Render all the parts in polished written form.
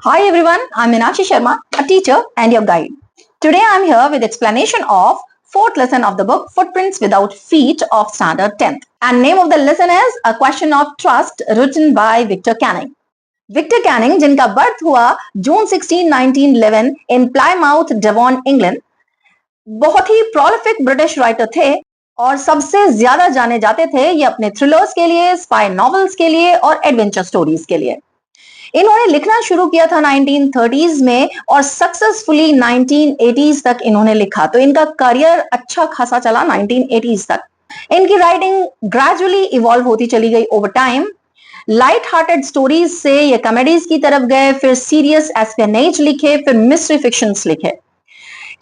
Hi everyone, I'm Meenakshi Sharma, a teacher and your guide. Today I'm here with explanation of fourth lesson of the book Footprints Without Feet of Standard 10th. And name of the lesson is A Question of Trust, written by Victor Canning. Victor Canning, जिनका birth हुआ जून 16, 1911 इन Plymouth, Devon, England, बहुत ही prolific British writer थे और सबसे ज्यादा जाने जाते थे ये अपने थ्रिलर्स के लिए, स्पाई नॉवेल्स के लिए और एडवेंचर स्टोरीज के लिए। इन्होंने लिखना शुरू किया था 1930s में और सक्सेसफुली 1980s तक इन्होंने लिखा, तो इनका करियर अच्छा खासा चला 1980s तक। इनकी राइटिंग ग्रेजुअली इवॉल्व होती चली गई over time. Light hearted stories से ये कॉमेडीज की तरफ गए, फिर सीरियस एस्पेनेज लिखे, फिर मिस्ट्री फिक्शंस लिखे।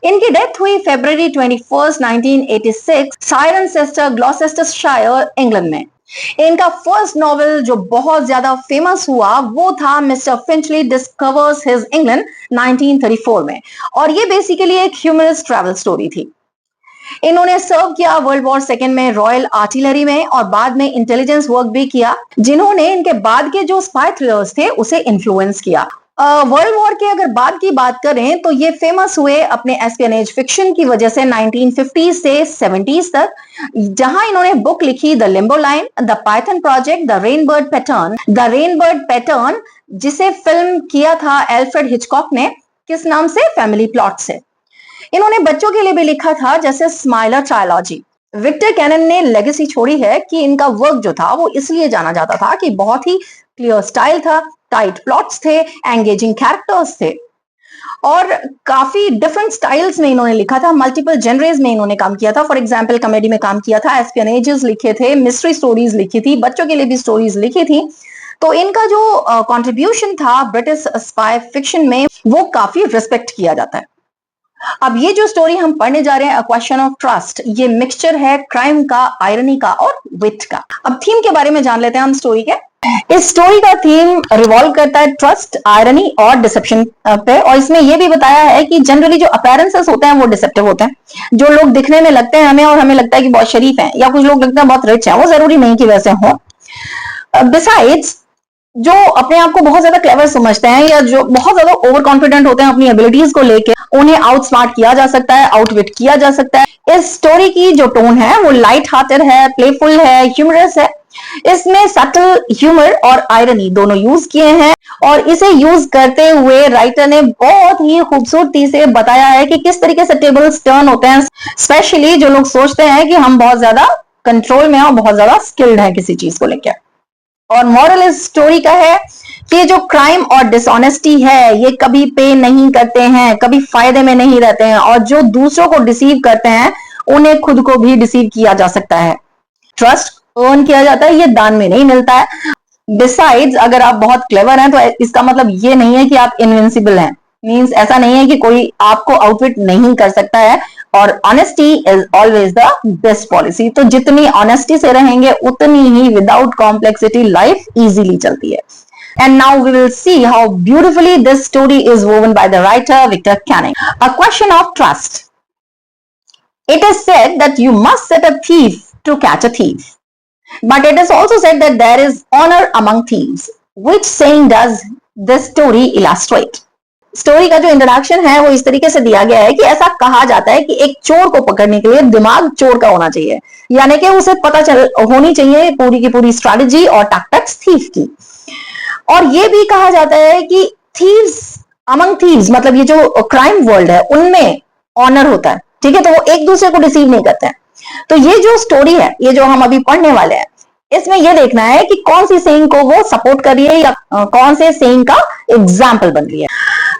इनकी डेथ हुई February 21, 1986 सायरनचेस्टर, ग्लॉसेस्टरशायर, इंग्लैंड में। इनका फर्स्ट नॉवेल जो बहुत ज्यादा फेमस हुआ वो था मिस्टर फिंचली डिस्कवर्स हिज इंग्लैंड 1934 में, और ये बेसिकली एक ह्यूमरस ट्रैवल स्टोरी थी। इन्होंने सर्व किया वर्ल्ड वॉर सेकेंड में रॉयल आर्टिलरी में और बाद में इंटेलिजेंस वर्क भी किया, जिन्होंने इनके बाद के जो स्पाई थ्रिलर्स थे उसे इन्फ्लुएंस किया। वर्ल्ड वॉर के अगर बाद की बात करें तो ये फेमस हुए अपने एस्पियनेज फिक्शन की वजह से 1950 से 70s तक, जहां इन्होंने बुक लिखी the Limbo line, the Python project, the Rainbird pattern, जिसे फिल्म किया था एल्फ्रेड हिचकॉक ने, किस नाम से? फैमिली प्लॉट से। इन्होंने बच्चों के लिए भी लिखा था, जैसे स्माइलर ट्रायलॉजी। विक्टर कैनन ने लेगेसी छोड़ी है कि इनका वर्क जो था वो इसलिए जाना जाता था कि बहुत ही क्लियर स्टाइल था, टाइट प्लॉट्स थे, एंगेजिंग कैरेक्टर्स थे और काफी डिफरेंट स्टाइल्स में इन्होंने लिखा था। मल्टीपल जेनरेज में इन्होंने काम किया था। फॉर एग्जांपल कॉमेडी में काम किया था, एस्पियनेजेस लिखे थे, मिस्ट्री स्टोरीज लिखी थी, बच्चों के लिए भी स्टोरीज लिखी थी। तो इनका जो कंट्रीब्यूशन था ब्रिटिश स्पाई फिक्शन में वो काफी रिस्पेक्ट किया जाता है। अब ये जो स्टोरी हम पढ़ने जा रहे हैं, अ क्वेश्चन ऑफ ट्रस्ट, ये मिक्सचर है क्राइम का, आयरनी का और विट का। अब थीम के बारे में जान लेते हैं हम स्टोरी के। इस स्टोरी का थीम रिवॉल्व करता है ट्रस्ट, आयरनी और डिसेप्शन पे, और इसमें यह भी बताया है कि जनरली जो अपीयरेंसेस होते हैं वो डिसेप्टिव होते हैं। जो लोग दिखने में लगते हैं हमें और हमें लगता है कि बहुत शरीफ हैं या कुछ लोग लगते हैं बहुत रिच हैं, वो जरूरी नहीं कि वैसे हो। बिसाइड्स जो अपने आप को बहुत ज्यादा क्लेवर समझते हैं या जो बहुत ज्यादा ओवर कॉन्फिडेंट होते हैं अपनी एबिलिटीज को लेके, उन्हें आउट स्मार्ट किया जा सकता है, आउटविट किया जा सकता है। इस स्टोरी की जो टोन है वो लाइट हार्टेड है, प्लेफुल है, ह्यूमरस है। इसमें सटल ह्यूमर और आयरनी दोनों यूज किए हैं और इसे यूज करते हुए राइटर ने बहुत ही खूबसूरती से बताया है कि किस तरीके से टेबल्स टर्न होते हैं, स्पेशली जो लोग सोचते हैं कि हम बहुत ज्यादा कंट्रोल में हैं और बहुत ज्यादा स्किल्ड हैं किसी चीज को लेकर। और मॉरल इस स्टोरी का है कि जो क्राइम और डिसऑनेस्टी है ये कभी पे नहीं करते हैं, कभी फायदे में नहीं रहते हैं, और जो दूसरों को डिसीव करते हैं उन्हें खुद को भी डिसीव किया जा सकता है। ट्रस्ट अर्न किया जाता है, ये दान में नहीं मिलता है। बिसाइड्स अगर आप बहुत क्लेवर हैं तो इसका मतलब ये नहीं है कि आप इनविंसिबल हैं। मींस ऐसा नहीं है कि कोई आपको आउटविट नहीं कर सकता है, और honesty is always the best policy. तो जितनी ऑनेस्टी से रहेंगे उतनी ही विदाउट कॉम्प्लेक्सिटी लाइफ इजीली चलती है। And now we will see how beautifully this story is woven by the writer Victor Canning. A question of trust. It is said that you must set a thief to catch a thief. But it is also said that there is honor among thieves. Which saying does this story illustrate? Story का जो introduction है वो इस तरीके से दिया गया है कि ऐसा कहा जाता है कि एक चोर को पकड़ने के लिए दिमाग चोर का होना चाहिए, यानी कि उसे पता चल होनी चाहिए पूरी की पूरी स्ट्रैटेजी और टैक्टिक्स थीफ की। और ये भी कहा जाता है कि थीव्स अमंग थीव्स, मतलब ये जो क्राइम वर्ल्ड है उनमें ऑनर होता है, ठीक है, तो वो एक दूसरे को डिसीव नहीं करते हैं। तो ये जो स्टोरी है, ये जो हम अभी पढ़ने वाले हैं, इसमें ये देखना है कि कौन सी सेइंग को वो सपोर्ट कर रही है या कौन से सेइंग का एग्जाम्पल बन रही है।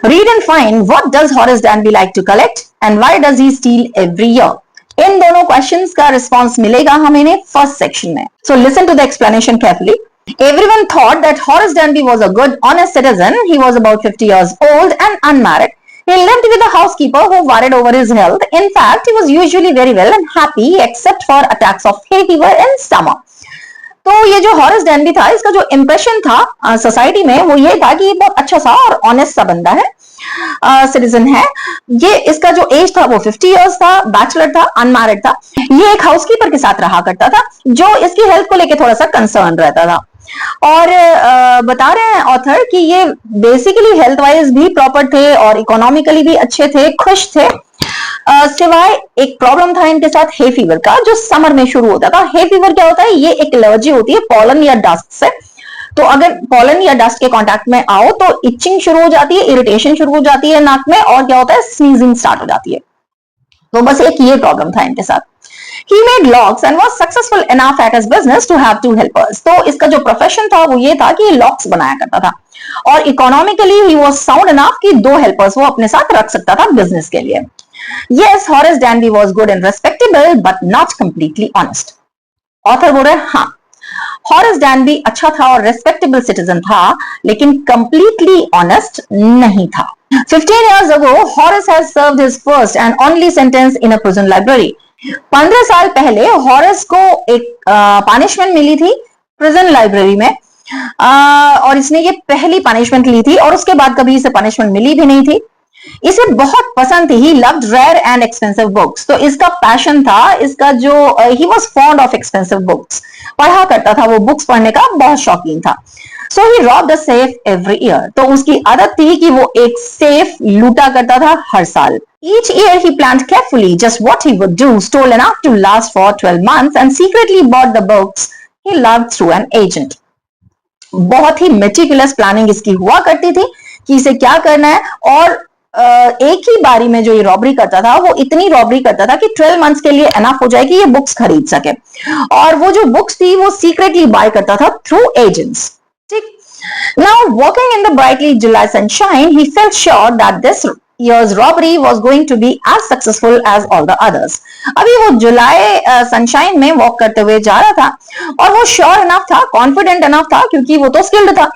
Read and find what does Horace Danby like to collect and why does he steal every year? इन दोनों क्वेश्चंस का रिस्पॉन्स मिलेगा हमें फर्स्ट सेक्शन में। So listen to the explanation carefully. Everyone thought that Horace Danby was a good, honest citizen. He was about 50 years old and unmarried. He lived with a housekeeper who worried over his health. In fact, he was usually very well and happy except for attacks of hay fever in summer. तो ये जो Horace डैनबी था, इसका जो impression था society में वो ये था कि ये बहुत अच्छा सा और ऑनेस्ट सा बंदा है, सिटीजन है। ये इसका जो एज था वो 50 इयर्स था, बैचलर था, अनमैरिड था। ये एक हाउसकीपर के साथ रहा करता था जो इसकी हेल्थ को लेके थोड़ा सा कंसर्न रहता था। और बता रहे हैं ऑथर कि ये बेसिकली हेल्थ वाइज भी प्रॉपर थे और इकोनॉमिकली भी अच्छे थे, खुश थे। सिवाय एक प्रॉब्लम था इनके साथ हे फीवर का, जो समर में शुरू होता था। हे फीवर क्या होता है? ये एक एलर्जी होती है पॉलन या डस्ट से। तो अगर पॉलन या डस्ट के कांटेक्ट में आओ तो इचिंग शुरू हो जाती है, इरिटेशन शुरू हो जाती है नाक में, और क्या होता है? स्नीजिंग स्टार्ट हो जाती है। तो बस एक ये प्रॉब्लम था इनके साथ। He made locks and was successful enough at his business to have 2 helpers. तो इसका जो प्रोफेशन था वो ये था कि लॉक्स बनाया करता था, और economically he was sound enough कि 2 हेल्पर्स वो अपने साथ रख सकता था बिजनेस के लिए। Yes, Horace Danby was good and respectable, but not completely honest. Author बोल रहे हैं हाँ, हॉरेस डैनबी अच्छा था और रेस्पेक्टेबल सिटीजन था, लेकिन कंप्लीटली ऑनेस्ट नहीं था। 15 years ago, Horace has served his first and only sentence in a prison library. 15 साल पहले हॉरेस को एक पनिशमेंट मिली थी प्रिजन लाइब्रेरी में, और इसने ये पहली पनिशमेंट ली थी और उसके बाद कभी इसे पनिशमेंट मिली भी नहीं थी। इसे बहुत पसंद थी, he loved rare and expensive books. तो इसका पैशन था, इसका जो he was fond of expensive books, पढ़ा करता था, वो बुक्स पढ़ने का बहुत शौकीन था। So he robbed a safe every year. तो उसकी आदत थी कि वो एक सेफ लूटा करता था हर साल। Each year he planned carefully just what he would do, stole enough to last for 12 months and secretly bought the books he loved through an agent. बहुत ही मेटिकुलस प्लानिंग इसकी हुआ करती थी कि इसे क्या करना है, और एक ही बारी में जो ये रॉबरी करता था वो इतनी रॉबरी करता था कि 12 मंथ्स के लिए एनफ हो जाए कि ये बुक्स खरीद सके। और वो जो बुक्स थी वो सीक्रेटली बाय करता था थ्रू एजेंट्स। ठीक। Now walking in the brightly July sunshine, he felt sure that this year's robbery was going to be as successful as all the others. अभी वो जुलाई सनशाइन में वॉक करते हुए जा रहा था और वो श्योर इनफ था, कॉन्फिडेंट इनफ था, क्योंकि वो तो स्किल्ड था,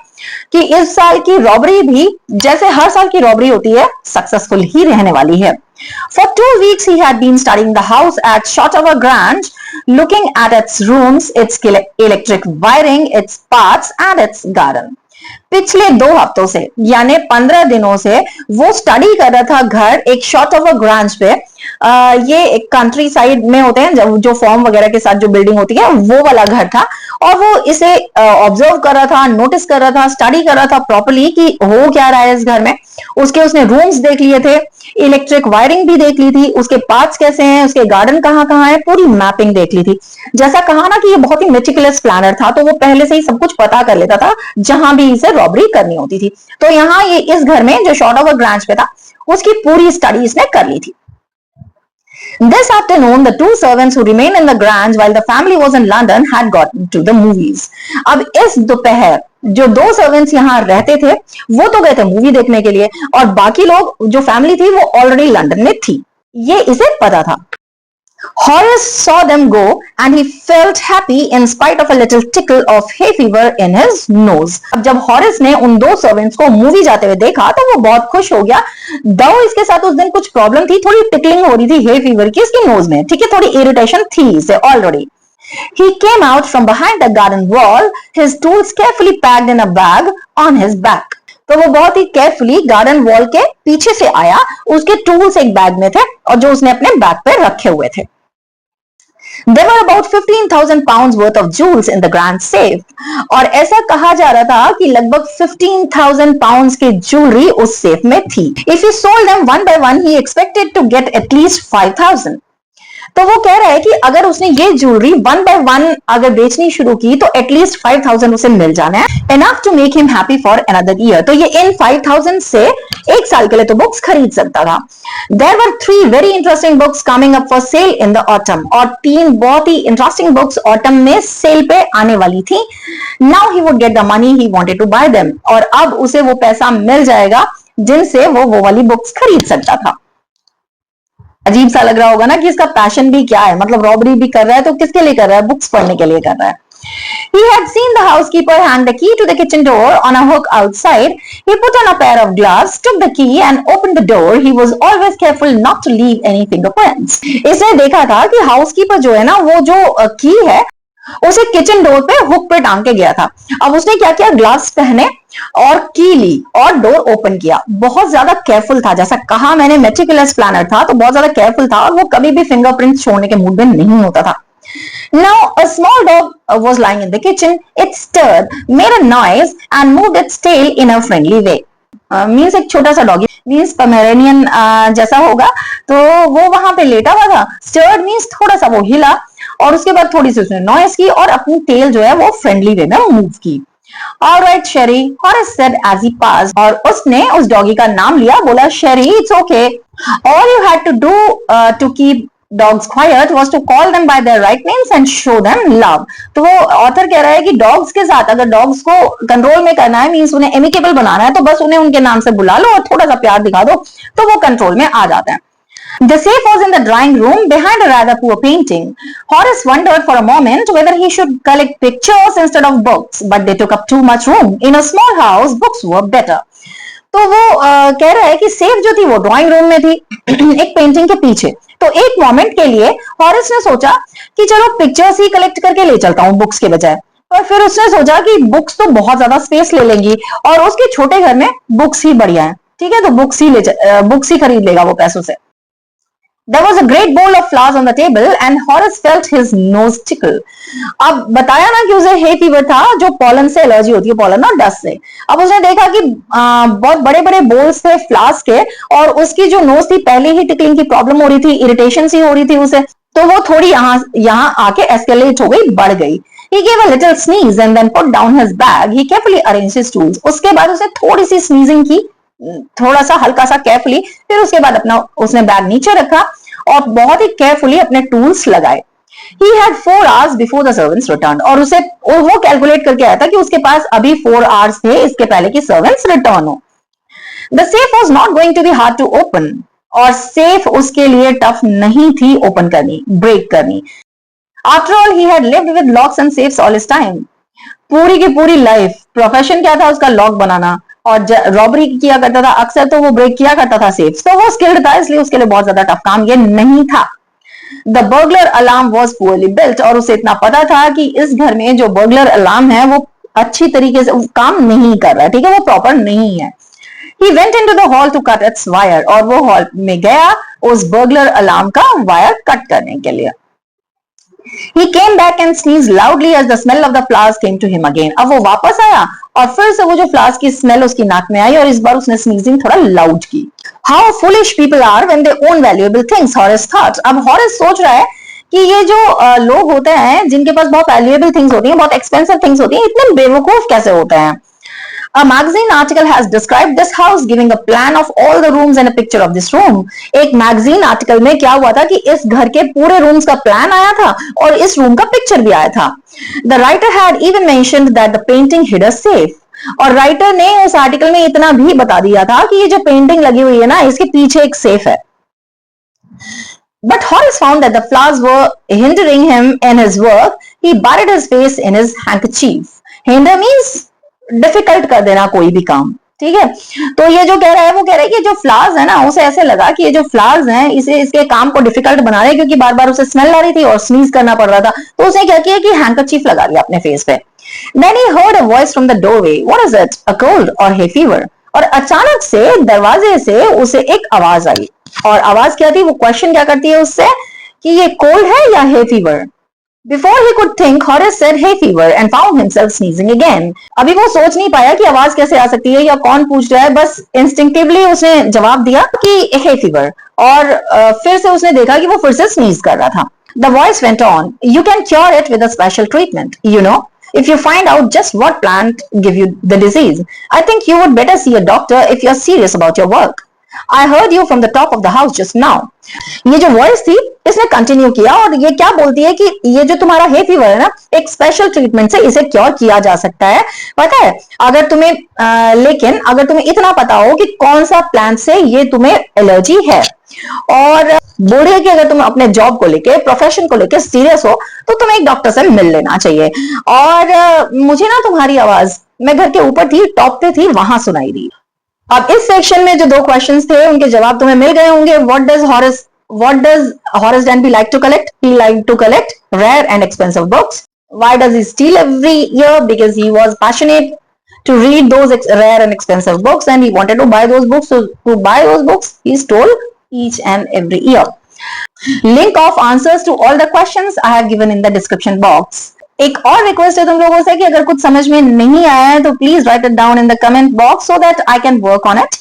कि इस साल की रॉबरी भी जैसे हर साल की रॉबरी होती है सक्सेसफुल ही रहने वाली है। For 2 weeks he had been studying the house at Shotover Grange, looking at its rooms, its electric wiring, its paths and its garden. पिछले 2 हफ्तों से यानी 15 दिनों से वो स्टडी कर रहा था घर एक शॉटोवर ग्रांज पे। ये एक कंट्री साइड में होते हैं जो फॉर्म वगैरह के साथ जो बिल्डिंग होती है, वो वाला घर था, और वो इसे ऑब्जर्व कर रहा था, नोटिस कर रहा था, स्टडी कर रहा था प्रॉपर्ली कि हो क्या रहा है इस घर में। उसने रूम्स देख लिए थे, इलेक्ट्रिक वायरिंग भी देख ली थी, उसके पार्ट्स कैसे हैं, उसके गार्डन कहाँ कहाँ है, पूरी मैपिंग देख ली थी। जैसा कहा ना कि ये बहुत ही मेटिकुलस प्लानर था, तो वो पहले से ही सब कुछ पता कर लेता था जहां भी इसे रॉबरी करनी होती थी। तो यहाँ ये इस घर में जो शॉटोवर ग्रांज पे था उसकी पूरी स्टडी इसने कर ली थी। This afternoon, the 2 servants who remained in the Grange while the family was in London had gotten to the movies. अब इस दोपहर जो 2 सर्वेंट्स यहाँ रहते थे वो तो गए थे मूवी देखने के लिए, और बाकी लोग जो फैमिली थी वो ऑलरेडी लंदन में थी, ये इसे पता था। Horace saw them go and he felt happy in spite of a little tickle of hay fever in his nose. अब जब हॉरेस ने उन 2 सर्वेंट्स को मूवी जाते हुए देखा तो वो बहुत खुश हो गया, दो इसके साथ उस दिन कुछ प्रॉब्लम थी, थोड़ी टिकलिंग हो रही थी हे फीवर की इसकी नोज में, ठीक है, थोड़ी इरिटेशन थी इसे already. He came out from behind the garden wall, his tools carefully packed in a bag on his back. तो वो बहुत ही केयरफुली गार्डन वॉल के पीछे से आया, उसके टूल्स एक बैग में थे और जो उसने अपने बैग पे रखे हुए थे। There were about 15,000 pounds worth of jewels in the grand safe. और ऐसा कहा जा रहा था कि लगभग 15,000 pounds की ज्वेलरी उस सेफ में थी। If he sold them one by one, he expected to get at least 5,000. तो वो कह रहा है कि अगर उसने ये ज्वेलरी 1 by 1 अगर बेचनी शुरू की तो एटलीस्ट 5,000 उसे मिल जाना है, enough to make him happy for another year. तो ये इन 5,000 से एक साल के लिए तो बुक्स खरीद सकता था। There were 3 very interesting books coming up for sale in the autumn. और 3 बहुत ही इंटरेस्टिंग बुक्स ऑटम में सेल पे आने वाली थी। Now he would get the money he wanted to buy them. और अब उसे वो पैसा मिल जाएगा जिनसे वो वाली बुक्स खरीद सकता था। अजीब सा लग रहा होगा ना कि इसका पैशन भी क्या है, मतलब रॉबरी भी कर रहा है तो किसके लिए कर रहा है? बुक्स पढ़ने के लिए कर रहा है। He had seen the housekeeper hang the key to the kitchen door on a hook outside. He put on a pair of gloves, took the key and opened the door. He was always careful not to leave any fingerprints. इसने देखा था कि housekeeper जो है ना, वो जो की है उसे किचन डोर पे हुक पे टांग के गया था। अब उसने क्या किया, ग्लास पहने और की ली और डोर ओपन किया। बहुत ज्यादा केयरफुल था, जैसा कहा मैंने मेटिकुलस प्लानर था तो बहुत ज्यादा केयरफुल था और वो कभी भी फिंगरप्रिंट्स छोड़ने के मूड में नहीं होता था। Now, a small dog was lying in the kitchen. It stirred, made a noise, and moved its tail in a friendly way. Means एक छोटा सा डॉगी मीन्स पमेरेनियन जैसा होगा, तो वो वहां पे लेटा हुआ था. स्टर्ड मीन्स थोड़ा सा वो हिला, और उसके बाद थोड़ी सी उसने नॉइस की और अपनी टेल जो है वो फ्रेंडली वे में मूव की. Alright, Sherry, Horace said as he passed. और उसने उस डॉगी का नाम लिया, बोला Sherry, it's okay. All you had to do to keep dogs quiet was to call them by their right names and show them love. तो वो author कह रहा है कि डॉग्स के साथ अगर डॉग्स को कंट्रोल में करना है, मीन्स उन्हें एमिकेबल बनाना है, तो बस उन्हें उनके नाम से बुला लो और थोड़ा सा प्यार दिखा दो, तो वो कंट्रोल में आ जाते हैं. The safe was in the drawing room behind a rather poor painting. Horace wondered for a moment whether he should collect pictures instead of books, but they took up too much room. In a small house, books were better. तो वो कह रहा है कि safe जो थी वो drawing room में थी एक पेंटिंग के पीछे. तो एक मोमेंट के लिए हॉरेस ने सोचा कि चलो पिक्चर्स ही कलेक्ट करके ले चलता हूँ बुक्स के बजाय. और फिर उसने सोचा कि बुक्स तो बहुत ज्यादा स्पेस ले लेंगी और उसके छोटे घर में बुक्स ही बढ़िया है. ठीक है, तो बुक्स ही खरीद लेगा वो पैसों से. There was a great bowl of flowers on the table and Horace felt his nose tickle. अब बताया ना कि उसे हे फीवर था, जो पॉलन से एलर्जी होती है, पॉलन और डस्ट से. अब उसने देखा कि बहुत बड़े बड़े बोल्स थे फ्लावर्स के, और उसकी जो नोज थी पहले ही टिकलिंग की प्रॉब्लम हो रही थी, इरिटेशन सी हो रही थी उसे, तो वो थोड़ी यहाँ आके एस्केलेट हो गई, बढ़ गई. He gave a little sneeze and then put down his bag. He carefully arranged his tools. उसके बाद उसे थोड़ी सी स्नीजिंग की, थोड़ा सा हल्का सा केयरफुली. फिर उसके बाद अपना उसने बैग नीचे रखा और बहुत ही केयरफुली अपने टूल्स लगाए. He had 4 hours before the servants returned. और वो कैलकुलेट करके आया था कि उसके पास अभी 4 hours थे इसके पहले कि सर्वेंट्स रिटर्न हो. The safe was not going to be hard to open. और सेफ उसके लिए टफ नहीं थी ओपन करनी, ब्रेक करनी. After all, he had lived with locks and safes all his time. पूरी की पूरी लाइफ प्रोफेशन क्या था उसका, लॉक बनाना, और रॉबरी किया करता था अक्सर, तो वो ब्रेक किया करता था सेफ. तो वो स्किल्ड था, इसलिए उसके लिए बहुत ज्यादा टफ काम ये नहीं था. The burglar alarm was poorly built. और उसे इतना पता था कि इस घर में जो बर्गलर अलार्म है वो अच्छी तरीके से काम नहीं कर रहा है. ठीक है, वो प्रॉपर नहीं है. He went into the hall to cut its wire. और वो हॉल में गया उस बर्गलर अलार्म का वायर कट करने के लिए. He came back and sneezed loudly as the smell of the flowers came to him again. अब वो वापस आया और फिर से वो जो फ्लावर्स की स्मेल उसकी नाक में आई, और इस बार उसने स्नीजिंग थोड़ा लाउड की. How foolish people are when they own valuable things, Horace thought. अब Horace सोच रहा है कि ये जो लोग होते हैं जिनके पास बहुत वैल्यूएबल थिंग्स होती हैं, बहुत एक्सपेंसिव थिंग्स होती हैं, इतने बेवकूफ कैसे होते हैं. A magazine article has described this house, giving a plan of all the rooms and a picture of this room. एक मैगजीन आर्टिकल में क्या हुआ था कि इस घर के पूरे रूम्स का प्लान आया था और इस रूम का पिक्चर भी आया था. The writer had even mentioned that the painting hid a safe. और राइटर ने उस आर्टिकल में इतना भी बता दिया था कि ये जो पेंटिंग लगी हुई है ना, इसके पीछे एक सेफ है. But Horace found that the flowers were hindering him in his work. He buried his face in his handkerchief. Hinder means difficult कर देना कोई भी काम. ठीक है, तो ये जो कह रहा है वो कह रहा है कि जो फ्लावर्स है ना, उसे ऐसे लगा कि ये जो फ्लावर्स हैं इसे इसके काम को डिफिकल्ट बना रहे हैं, क्योंकि बार बार उसे स्मेल आ रही थी और स्नीज करना पड़ रहा था. तो उसने क्या किया कि हैंकरचीफ लगा लिया अपने फेस पे. Then he heard a voice from the doorway. What is it? A cold or hay fever? और अचानक से दरवाजे से उसे एक आवाज आई. और आवाज क्या थी, वो क्वेश्चन क्या करती है उससे कि ये कोल्ड है या hay fever. Before he could think, Horace said hay fever and found himself sneezing again. अभी वो सोच नहीं पाया कि आवाज कैसे आ सकती है या कौन पूछ रहा है, बस इंस्टिंक्टिवली उसने जवाब दिया कि hay fever. और फिर से उसने देखा कि वो फिर से स्नीज कर रहा था. The voice went on. You can cure it with a special treatment. You know, if you find out just what plant give you the disease. I think you would better see a doctor if you're serious about your work. I heard you from the top of the house just now. ये जो voice थी इसने continue किया और ये क्या बोलती है कि ये जो तुम्हारा हे फीवर है ना, एक स्पेशल ट्रीटमेंट से इसे क्योर किया जा सकता है. पता है, अगर तुम्हें लेकिन अगर तुम्हें इतना पता हो कि कौन सा प्लांट से ये तुम्हें एलर्जी है, और बोलिए कि अगर तुम अपने जॉब को लेके, प्रोफेशन को लेके सीरियस हो, तो तुम्हें एक डॉक्टर से मिल लेना चाहिए. और मुझे ना तुम्हारी आवाज, मैं घर के ऊपर थी, टॉप पे थी, वहां सुनाई दी. अब इस सेक्शन में जो 2 क्वेश्चंस थे उनके जवाब तुम्हें मिल गए होंगे. What does Horace Denby like to collect? He liked to collect rare and expensive books. Why does he steal every year? Because he was passionate to read those rare and expensive books and he wanted to buy those books. So to buy those books, he stole each and every year. Link of answers to all the questions I have given in the description box. एक और request है तुम लोगों से कि अगर कुछ समझ में नहीं आया है तो please right it down in the comment box so that I can work on it.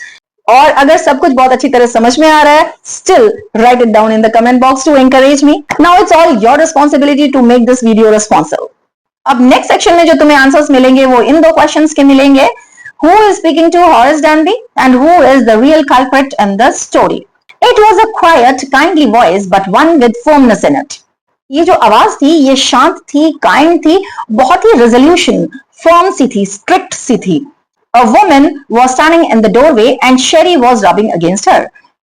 और अगर सब कुछ बहुत अच्छी तरह समझ में आ रहा है, still write it down in the comment box to encourage me. Now it's all your responsibility to make this video responsible. अब नेक्स्ट सेक्शन में जो तुम्हें आंसर्स मिलेंगे वो इन दो क्वेश्चंस के मिलेंगे. Who is speaking to Horace Danby and who is the real culprit in the story? It was a quiet, kindly voice, but one with firmness in it. ये जो आवाज थी ये शांत थी, काइंड थी, बहुत ही रेजोल्यूशन, फर्म सी थी, स्ट्रिक्ट सी थी. A woman was standing in the doorway and Sherry was rubbing against her.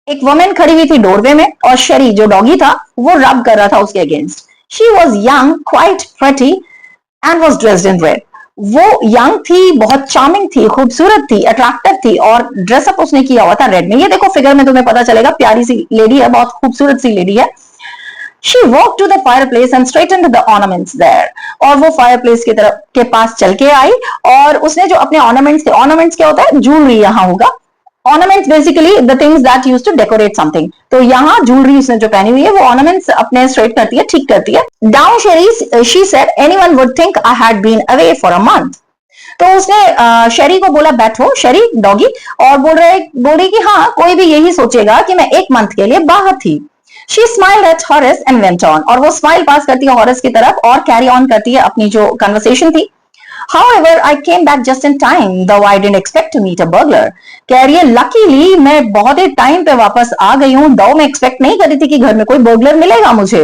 एक वुमेन खड़ी हुई थी डोरवे में और शेरी जो डॉगी था वो रब कर रहा था उसके against. She was young, quite pretty and was dressed in red. वो यंग थी, बहुत चार्मिंग थी, खूबसूरत थी, अट्रैक्टिव थी और ड्रेसअप उसने किया हुआ था रेड में. ये देखो फिगर में तुम्हें पता चलेगा, प्यारी सी लेडी है, बहुत खूबसूरत सी लेडी है. She walked to the fireplace and straightened the ornaments there. और वो फायरप्लेस की तरफ के पास चल के आई और उसने जो अपने ऑर्नामेंट्स थे, ऑर्नामेंट्स क्या होता है, ज्वेलरी यहाँ होगा. Ornaments basically the things that use to decorate something. तो यहाँ ज्वेलरी उसने जो पहनी हुई है वो ऑर्नामेंट्स अपने स्ट्रेट करती है, ठीक करती है. Down Sherry she said anyone would think I had been away for a month. तो उसने शेरी को बोला बैठो, शेरी डॉगी, और बोल रही कि हाँ कोई भी यही सोचेगा कि मैं एक मंथ के लिए बाहर थी. She smiled at Horace and went on. और वो स्माइल पास करती है हॉरेस की तरफ और कैरी ऑन करती है अपनी जो कन्वर्सेशन थी. However, I came back just in time, though I didn't expect to meet a burglar. कह रही है लकीली मैं बहुत ही टाइम पे वापस आ गई हूँ, दो मैं एक्सपेक्ट नहीं कर रही थी कि घर में कोई बर्गलर मिलेगा मुझे.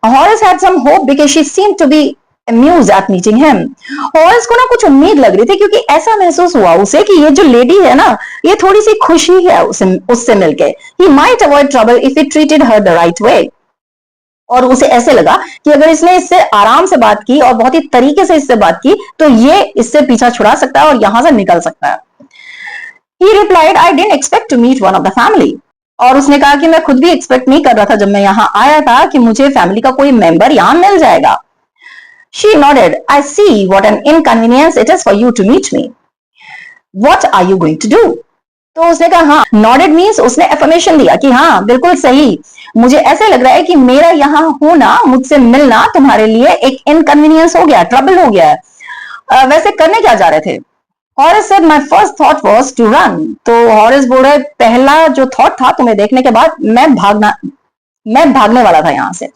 Horace had some hope because she seemed to be amused at meeting him. Horace को ना कुछ उम्मीद लग रही थी क्योंकि ऐसा महसूस हुआ उसे कि ये जो लेडी है ना ये थोड़ी सी खुशी है उससे मिलके. He might avoid trouble if he treated her the right way. और उसे ऐसे लगा कि अगर इसने इससे आराम से बात की और बहुत ही तरीके से इससे बात की तो ये इससे पीछा छुड़ा सकता है और यहां से निकल सकता है. He replied, I didn't expect to meet one of the family. और उसने कहा कि मैं खुद भी एक्सपेक्ट नहीं कर रहा था जब मैं यहाँ आया था कि मुझे फैमिली का कोई मेंबर यहाँ मिल जाएगा. She nodded. I see what an inconvenience it is for you to meet me. What are you going to do? तो उसने कहा हाँ. Nodded means उसने affirmation दिया कि हाँ बिल्कुल सही, मुझे ऐसे लग रहा है कि मेरा यहाँ होना, मुझसे मिलना तुम्हारे लिए एक इनकन्वीनियंस हो गया, ट्रबल हो गया है. वैसे करने क्या जा रहे थे? Horace said my first thought was to run. तो Horace बोल रहे पहला जो थॉट था तुम्हें देखने के बाद मैं भागने वाला था यहाँ से.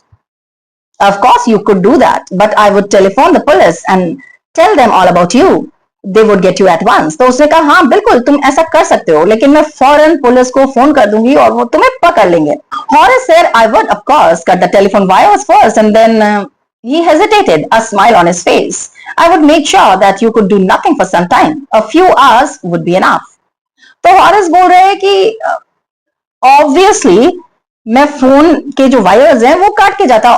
Of course you could do that, but I would telephone the police and tell them all about you. They would get you at once. तो उसने कहा हाँ बिल्कुल तुम ऐसा कर सकते हो, लेकिन मैं फौरन पुलिस को फोन कर दूंगी और वो तुम्हें पकड़ लेंगे. Horace said I would of course cut the telephone wires first and then he hesitated, a smile on his face. I would make sure that you could do nothing for some time. A few hours would be enough. तो Horace बोल रहे हैं कि obviously मैं phone के जो wires हैं वो काट के जाता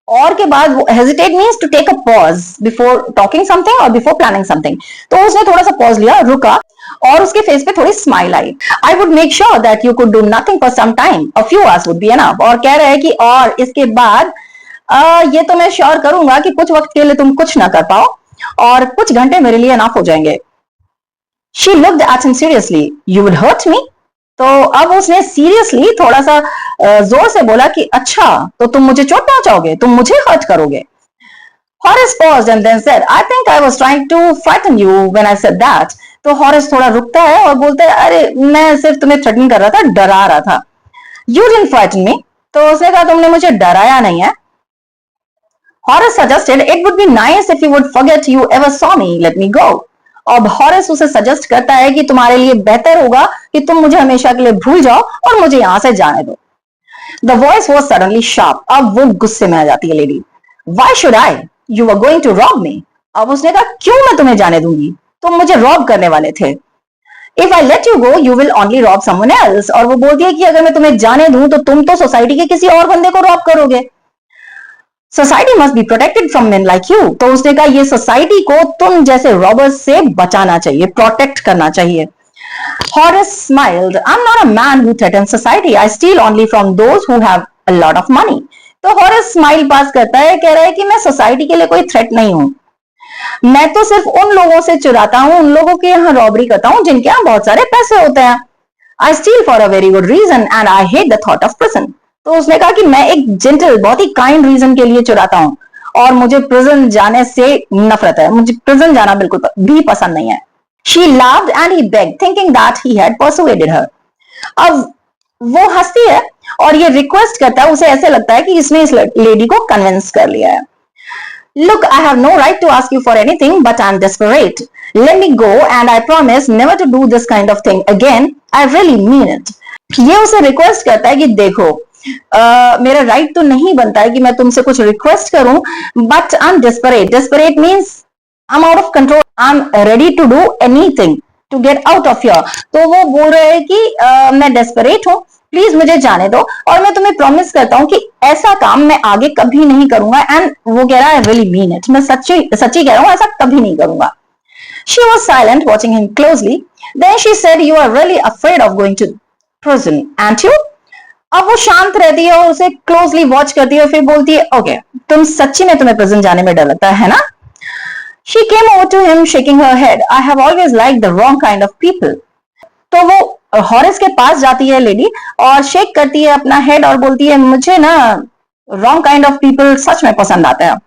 और के बाद वो hesitate means to take a pause before talking something और बिफोर प्लानिंग समथिंग. तो उसने थोड़ा सा पॉज लिया, रुका और उसके फेस पे थोड़ी स्माइल आई. I would make sure that you could do nothing for some time, a few hours would be enough. और कह रहे हैं कि और इसके बाद ये तो मैं श्योर करूंगा कि कुछ वक्त के लिए तुम कुछ ना कर पाओ और कुछ घंटे मेरे लिए एनफ हो जाएंगे. She looked at him seriously. You would hurt me. तो अब उसने सीरियसली थोड़ा सा जोर से बोला कि अच्छा तो तुम मुझे चोट पहुंचाओगे, तुम मुझे हर्ट करोगे. Horace paused and then said, I think I was trying to frighten you when I said that. तो Horace थोड़ा रुकता है और बोलता है अरे मैं सिर्फ तुम्हें थ्रेटन कर रहा था, डरा रहा था. You didn't frighten me. तो उसने कहा तुमने मुझे डराया नहीं है. Horace suggested it would be nice if you would forget you ever saw me. Let me go. अब हॉरेस उसे सजेस्ट करता है कि तुम्हारे लिए बेहतर होगा कि तुम मुझे हमेशा के लिए भूल जाओ और मुझे यहां से जाने दो. The voice was suddenly sharp. अब वो गुस्से में आ जाती है lady. Why should I? You were going to rob me. अब उसने कहा क्यों मैं तुम्हें जाने दूंगी, तुम मुझे रॉब करने वाले थे. If I let you go you will only rob someone else. और वो बोलती है कि अगर मैं तुम्हें जाने दूं तो तुम तो सोसाइटी के किसी और बंदे को रॉब करोगे. Society must be protected from main like you. तो उसने कहा ये सोसाइटी को तुम जैसे रॉबर्स से बचाना चाहिए, प्रोटेक्ट करना चाहिए. Horace smiled. I'm not a man who threatens society. I steal only from those who have a lot of money. तो Horace स्माइल पास करता है, कह रहा है कि मैं सोसाइटी के लिए कोई थ्रेट नहीं हूं, मैं तो सिर्फ उन लोगों से चुराता हूं, उन लोगों के यहाँ रॉबरी करता हूं जिनके यहाँ बहुत सारे पैसे होते हैं. I steal for a very good reason and I hate the thought of prison. तो उसने कहा कि मैं एक जेंटल, बहुत ही काइंड रीजन के लिए चुराता हूं और मुझे प्रिजन जाने से नफरत है, मुझे प्रिजन जाना बिल्कुल भी पसंद नहीं है। She laughed and he begged, thinking that he had persuaded her. अब वो हंसती है और ये रिक्वेस्ट करता है, उसे ऐसे लगता है कि इसने इस लेडी को कन्विंस कर लिया है। Look, I have no right to ask you for anything, but I'm desperate. Let me go and I promise never to do this kind of thing again. I really mean it. ये उसे request करता है कि देखो, मेरा right तो नहीं बनता है कि मैं तुमसे कुछ रिक्वेस्ट करूं, but I am desperate. Desperate means I am out of control, I am ready to do anything to get out of here. तो वो बोल रहे हैं कि मैं डेस्परेट हूं, प्लीज मुझे जाने दो और मैं तुम्हें प्रॉमिस करता हूं कि ऐसा काम मैं आगे कभी नहीं करूंगा। एंड वो कह रहा है, आई रियली मीन इट, मैं सच्ची सच्ची कह रहा हूं, ऐसा कभी नहीं करूंगा। She was silent, watching him closely. Then she said, "You are really afraid of going to prison, aren't you?" अब वो शांत रहती है और उसे क्लोजली वॉच करती है और फिर बोलती है, ओके, तुम सच्ची में तुम्हें प्रिजन जाने में डर लगता है ना? She came over to him, shaking her head. I have always liked the wrong kind of people. तो वो हॉरेस के पास जाती है लेडी और शेक करती है अपना हेड और बोलती है, मुझे ना रॉन्ग काइंड ऑफ पीपल सच में पसंद आता है।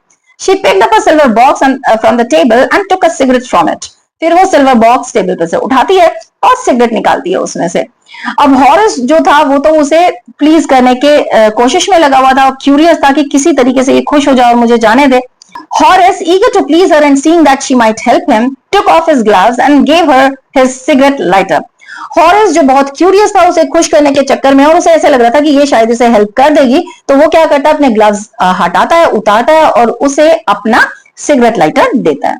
She picked up a silver box from the table and took a cigarette from it. फिर वो सिल्वर बॉक्स टेबल पे से उठाती है और सिगरेट निकालती है उसमें से। अब हॉरेस जो था वो तो उसे प्लीज करने के कोशिश में लगा हुआ था और क्यूरियस था कि किसी तरीके से ये खुश हो जाए और मुझे जाने दे। Horace, eager to please her and seeing that she might help him, took off his gloves and gave her his cigarette lighter. Horace जो बहुत क्यूरियस था उसे खुश करने के चक्कर में और उसे ऐसे लग रहा था कि ये शायद इसे हेल्प कर देगी, तो वो क्या करता है, अपने ग्लव्स हटाता है, उतारता है और उसे अपना सिगरेट लाइटर देता है।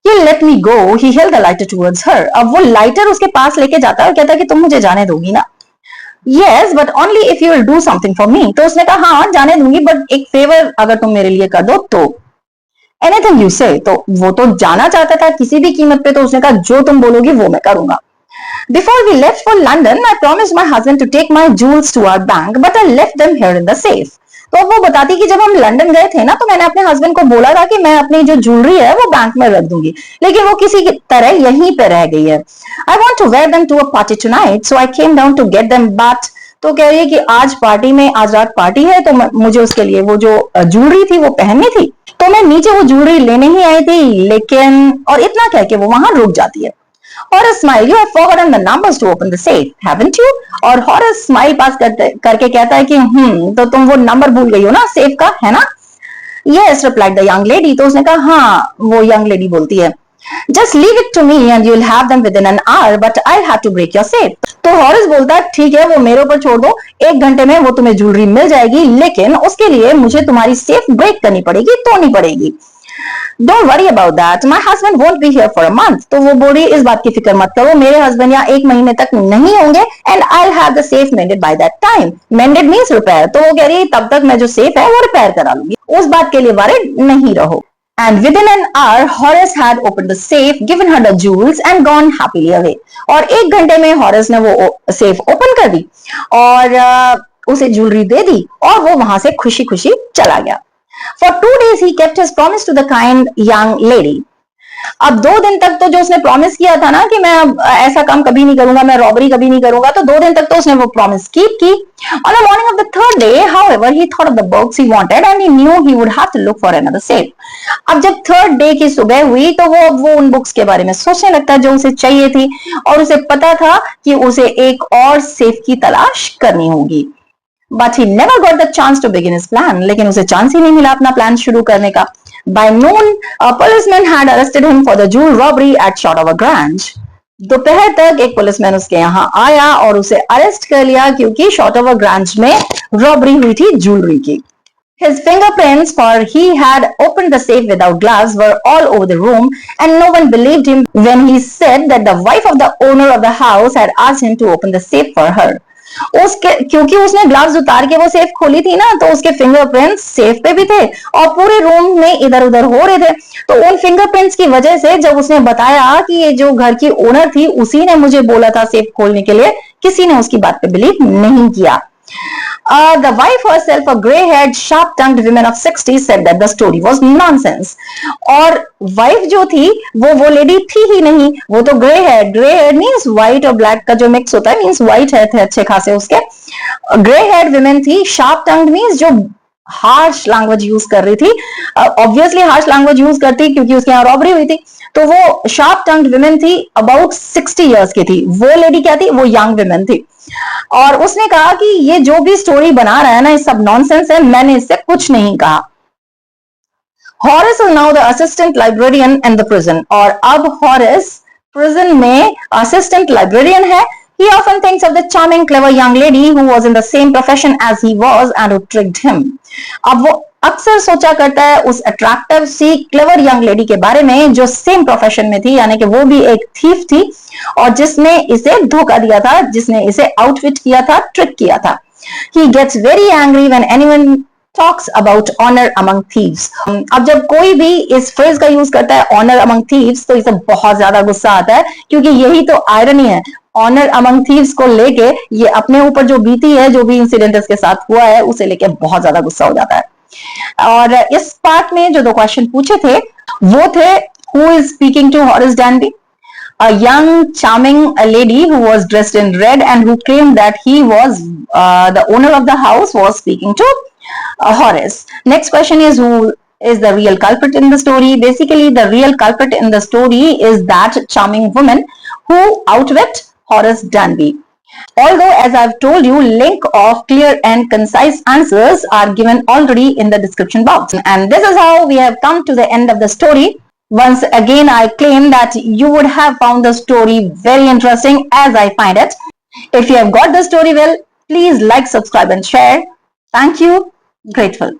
ये let me go, he held the lighter towards हर। अब वो लाइटर उसके पास लेके जाता है और कहता है कि तुम मुझे जाने दोगी ना? Yes, but only if you will do something for me. तो उसने कहा, हाँ जाने दूंगी, बट एक फेवर अगर तुम मेरे लिए कर दो तो। एनीथिंग यू से। तो वो तो जाना चाहता था किसी भी कीमत पे, तो उसने कहा जो तुम बोलोगी वो मैं करूंगा। Before we left for London, I promised my husband to take my jewels to our bank, but I left them here in the safe. तो वो बताती कि जब हम लंदन गए थे ना, तो मैंने अपने हस्बैंड को बोला था कि मैं अपनी जो ज्वेलरी है वो बैंक में रख दूंगी, लेकिन वो किसी तरह यहीं पे रह गई है। I want to wear them to a party tonight, so I came down to get them, but तो कह रही है कि आज पार्टी में, आज रात पार्टी है, तो मुझे उसके लिए वो जो ज्वेलरी थी वो पहननी थी, तो मैं नीचे वो ज्वेलरी लेने ही आई थी, लेकिन और इतना कह के वो वहां रुक जाती है। Horace smiled. You have forgotten the numbers to open the safe, haven't you? और Horace smile पास करके कहता है कि तो तुम वो नंबर भूल गई हो ना सेफ का, है ना? Yes, replied the young lady. तो उसने कहा, हाँ, वो young lady बोलती है, Just leave it to me and you'll have them within an hour, but I'll have to break your safe. तो Horace बोलता है, ठीक है, वो मेरे ऊपर छोड़ दो, 1 घंटे में वो तुम्हें ज्वेलरी मिल जाएगी, लेकिन उसके लिए मुझे तुम्हारी सेफ ब्रेक करनी पड़ेगी, तोड़नी पड़ेगी। Don't worry about that. My husband won't be here for a month. तो वो बोली, इस बात की फिक्र मत करो, मेरे हस्बैंड यहाँ 1 महीने तक नहीं होंगे, and I'll have the safe mended by that time. Mended means repair. तो वो कह रही है, तब तक मैं जो सेफ है वो रिपेयर करा लूंगी, उस बात के लिए worried नहीं रहो। And within an hour, Horace had opened the safe, given her the jewels, and gone happily away. और 1 घंटे में Horace ने वो सेफ ओपन कर दी और उसे ज्वेलरी दे दी और वो वहां से खुशी खुशी चला गया। For 2 days he kept his promise to the kind young lady. अब 2 दिन तक तो जो उसने प्रॉमिस किया था ना कि मैं ऐसा काम कभी नहीं करूंगा, मैं रॉबरी कभी नहीं करूंगा, तो 2 दिन तक तो उसने वो प्रॉमिस कीप की। On the morning of the 3rd day, however, he thought of the books he wanted and he knew he would have to look for another safe. अब जब 3rd day की सुबह हुई तो वो उन बुक्स के बारे में सोचने लगता जो उसे चाहिए थी और उसे पता था कि उसे एक और सेफ की तलाश करनी होगी। But he never got the chance to begin his plan. लेकिन उसे चांस ही नहीं मिला अपना प्लान शुरू करने का। By noon, a policeman had arrested him for the jewel robbery at Shotover Grange. दोपहर तक एक पुलिसमैन उसके यहाँ आया और उसे अरेस्ट कर लिया क्योंकि शॉटोवर ग्रांज में रॉबरी हुई थी ज्वेलरी की। His fingerprints, for he had opened the safe without gloves, were all over the room, and no one believed him when he said that the wife of the owner of the house had asked him to open the safe for her. क्योंकि उसने gloves उतार के वो safe खोली थी ना, तो उसके फिंगरप्रिंट्स सेफ पे भी थे और पूरे रूम में इधर उधर हो रहे थे। तो उन फिंगरप्रिंट्स की वजह से जब उसने बताया कि ये जो घर की ओनर थी उसी ने मुझे बोला था सेफ खोलने के लिए, किसी ने उसकी बात पे बिलीव नहीं किया। The wife herself, a grey-haired, sharp-tongued woman of 60, said that the story was nonsense. और wife जो थी वो लेडी थी ही नहीं, वो तो grey-haired means white और black का जो mix होता है, means white है थे अच्छे खासे उसके. Grey-haired woman थी, sharp-tongued means जो हार्श लैंग्वेज यूज कर रही थी. ऑब्वियसली हार्श लैंग्वेज यूज करती क्योंकि उसके यहाँ रॉबरी हुई थी. तो वो शार्प टंग्ड विमेन थी, अबाउट 60 इयर्स की थी. वो लेडी क्या थी? वो यंग विमेन थी. और उसने कहा कि ये जो भी स्टोरी बना रहा है ना, ये सब नॉनसेंस है, मैंने इससे कुछ नहीं कहा. Horace is now the assistant librarian in the prison. और अब हॉरेस प्रिजन में असिस्टेंट लाइब्रेरियन है. He often thinks of the charming, clever young lady who was in the same profession as he was and who tricked him. अब वो अक्सर सोचा करता है उस अट्रैक्टिव सी क्लेवर यंग लेडी के बारे में जो सेम प्रोफेशन में थी, यानी कि वो भी एक थीफ थी और जिसने इसे धोखा दिया था, जिसने इसे आउटविट किया था, ट्रिक किया था. He gets very angry when anyone talks about honor among thieves. अब जब कोई भी इस फ्रेज का यूज करता है honor among thieves, तो इसे बहुत ज्यादा गुस्सा आता है, क्योंकि यही तो आयरनी है. ऑनर अमंग थीव्स को लेके ये अपने ऊपर जो बीती है, जो भी इंसिडेंट इसके साथ हुआ है, उसे लेके बहुत ज्यादा गुस्सा हो जाता है. और इस पार्ट में जो 2 क्वेश्चन पूछे थे वो थे, who is speaking to Horace Danby? A young, charming lady who was dressed in red and who claimed that he was the owner of the house was speaking to Horace. Next question is, who is the real culprit in the story? Basically, the real culprit in the story is that charming woman who outwit Horace Danby. Although, as I've told you, link of clear and concise answers are given already in the description box. And this is how we have come to the end of the story. Once again, I claim that you would have found the story very interesting as I find it. If you have got the story well, please like, subscribe and share. Thank you. Grateful.